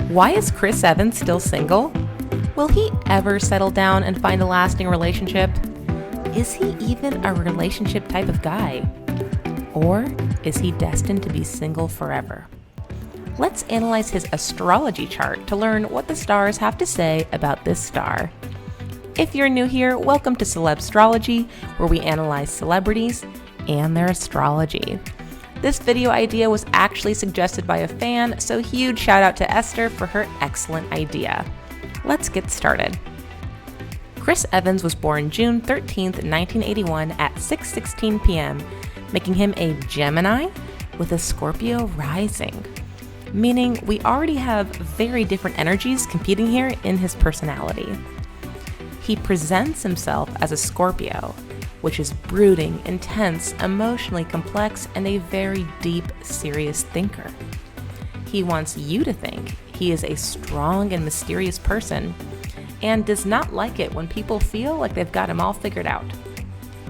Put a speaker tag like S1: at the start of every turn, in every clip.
S1: Why is Chris Evans still single? Will he ever settle down and find a lasting relationship? Is he even a relationship type of guy? Or is he destined to be single forever? Let's analyze his astrology chart to learn what the stars have to say about this star. If you're new here, welcome to Celebstrology, where we analyze celebrities and their astrology. This video idea was actually suggested by a fan, so huge shout out to Esther for her excellent idea. Let's get started. Chris Evans was born June 13th, 1981 at 6:16 p.m., making him a Gemini with a Scorpio rising, meaning we already have very different energies competing here in his personality. He presents himself as a Scorpio, which is brooding, intense, emotionally complex, and a very deep, serious thinker. He wants you to think he is a strong and mysterious person, and does not like it when people feel like they've got him all figured out.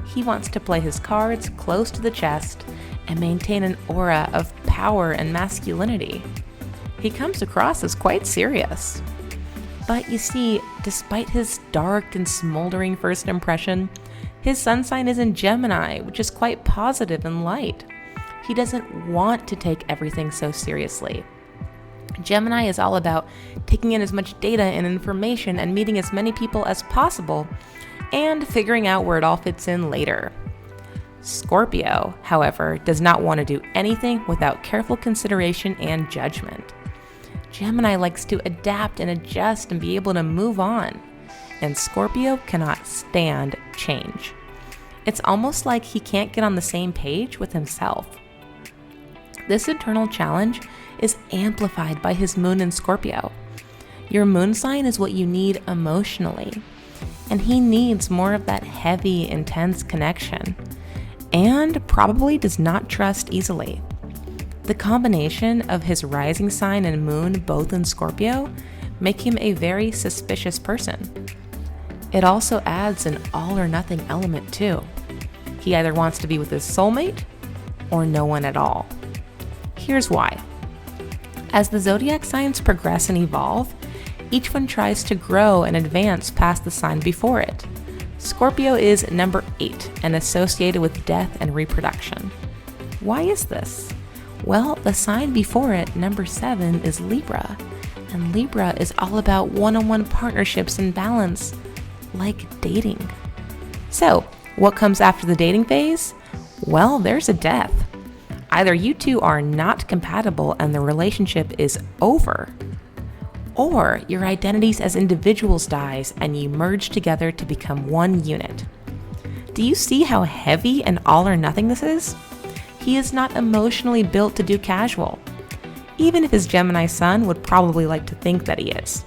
S1: He wants to play his cards close to the chest and maintain an aura of power and masculinity. He comes across as quite serious. But you see, despite his dark and smoldering first impression, his sun sign is in Gemini, which is quite positive and light. He doesn't want to take everything so seriously. Gemini is all about taking in as much data and information and meeting as many people as possible and figuring out where it all fits in later. Scorpio, however, does not want to do anything without careful consideration and judgment. Gemini likes to adapt and adjust and be able to move on, and Scorpio cannot stand change. It's almost like he can't get on the same page with himself. This internal challenge is amplified by his moon in Scorpio. Your moon sign is what you need emotionally, and he needs more of that heavy, intense connection, and probably does not trust easily. The combination of his rising sign and moon both in Scorpio make him a very suspicious person. It also adds an all or nothing element too. He either wants to be with his soulmate or no one at all. Here's why. As the zodiac signs progress and evolve, each one tries to grow and advance past the sign before it. Scorpio is number 8 and associated with death and reproduction. Why is this? Well, the sign before it, number 7, is Libra, and Libra is all about one-on-one partnerships and balance, like dating. So, what comes after the dating phase? Well, there's a death. Either you two are not compatible and the relationship is over, or your identities as individuals dies and you merge together to become one unit. Do you see how heavy and all or nothing this is? He is not emotionally built to do casual, even if his Gemini sun would probably like to think that he is.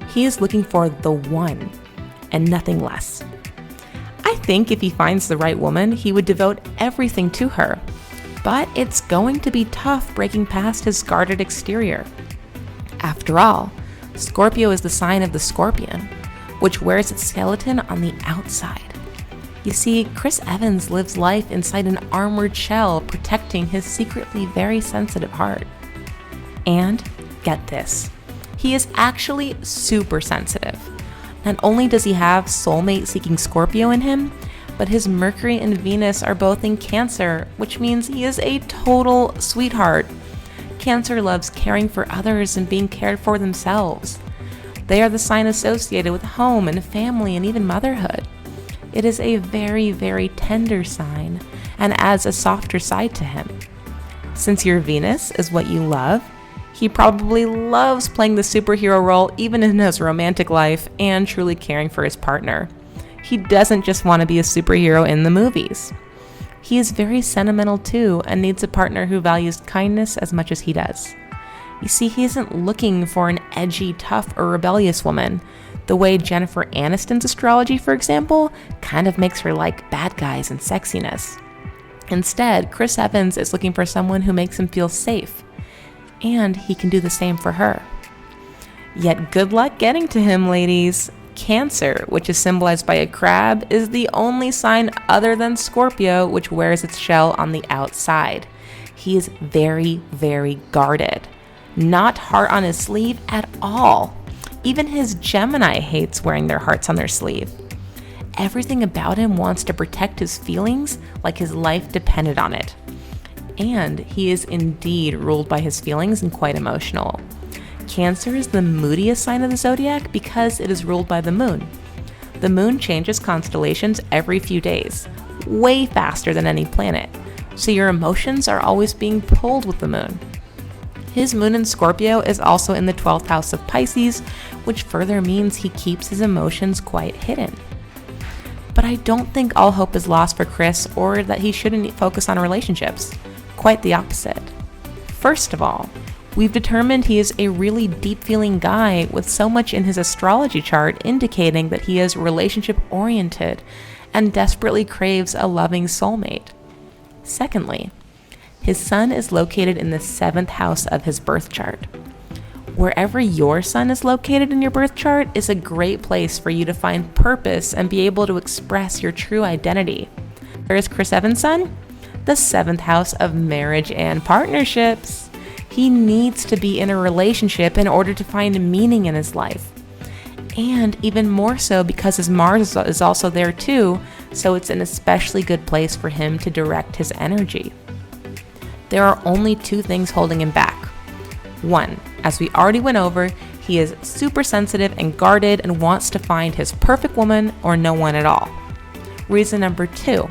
S1: He is looking for the one and nothing less. I think if he finds the right woman, he would devote everything to her, but it's going to be tough breaking past his guarded exterior. After all, Scorpio is the sign of the scorpion, which wears its skeleton on the outside. You see, Chris Evans lives life inside an armored shell protecting his secretly very sensitive heart. And get this, he is actually super sensitive. Not only does he have soulmate-seeking Scorpio in him, but his Mercury and Venus are both in Cancer, which means he is a total sweetheart. Cancer loves caring for others and being cared for themselves. They are the sign associated with home and family and even motherhood. It is a very, very tender sign and adds a softer side to him. Since your Venus is what you love, he probably loves playing the superhero role even in his romantic life and truly caring for his partner. He doesn't just want to be a superhero in the movies. He is very sentimental too and needs a partner who values kindness as much as he does. You see, he isn't looking for an edgy, tough, or rebellious woman, the way Jennifer Aniston's astrology, for example, kind of makes her like bad guys and sexiness. Instead, Chris Evans is looking for someone who makes him feel safe, and he can do the same for her. Yet good luck getting to him, ladies. Cancer, which is symbolized by a crab, is the only sign other than Scorpio which wears its shell on the outside. He is very, very guarded. Not heart on his sleeve at all. Even his Gemini hates wearing their hearts on their sleeve. Everything about him wants to protect his feelings like his life depended on it. And he is indeed ruled by his feelings and quite emotional. Cancer is the moodiest sign of the zodiac because it is ruled by the moon. The moon changes constellations every few days, way faster than any planet, so your emotions are always being pulled with the moon. His moon in Scorpio is also in the 12th house of Pisces, which further means he keeps his emotions quite hidden. But I don't think all hope is lost for Chris or that he shouldn't focus on relationships. Quite the opposite. First of all, we've determined he is a really deep-feeling guy with so much in his astrology chart indicating that he is relationship-oriented and desperately craves a loving soulmate. Secondly, his sun is located in the 7th house of his birth chart. Wherever your sun is located in your birth chart is a great place for you to find purpose and be able to express your true identity. Where is Chris Evans' sun? The 7th house of marriage and partnerships. He needs to be in a relationship in order to find meaning in his life. And even more so because his Mars is also there too, so it's an especially good place for him to direct his energy. There are only two things holding him back. One, as we already went over, he is super sensitive and guarded and wants to find his perfect woman or no one at all. Reason number two,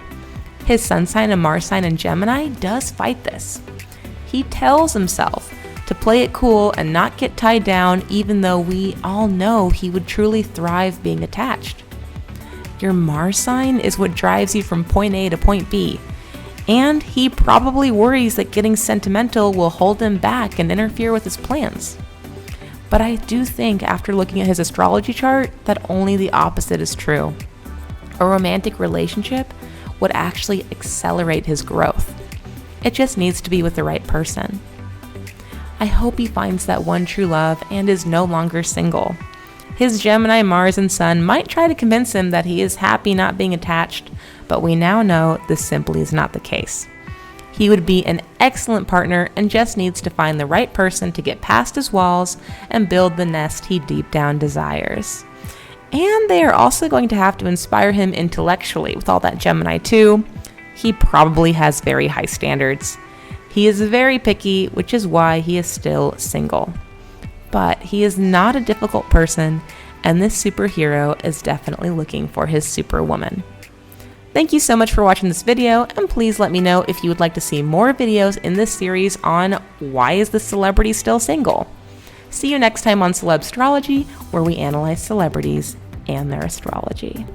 S1: his sun sign and Mars sign in Gemini does fight this. He tells himself to play it cool and not get tied down, even though we all know he would truly thrive being attached. Your Mars sign is what drives you from point A to point B, and he probably worries that getting sentimental will hold him back and interfere with his plans. But I do think after looking at his astrology chart that only the opposite is true. A romantic relationship would actually accelerate his growth. It just needs to be with the right person. I hope he finds that one true love and is no longer single. His Gemini, Mars, and Sun might try to convince him that he is happy not being attached, but we now know this simply is not the case. He would be an excellent partner and just needs to find the right person to get past his walls and build the nest he deep down desires. And they are also going to have to inspire him intellectually with all that Gemini too. He probably has very high standards. He is very picky, which is why he is still single. But he is not a difficult person, and this superhero is definitely looking for his superwoman. Thank you so much for watching this video, and please let me know if you would like to see more videos in this series on why is the celebrity still single. See you next time on Celebstrology, where we analyze celebrities and their astrology.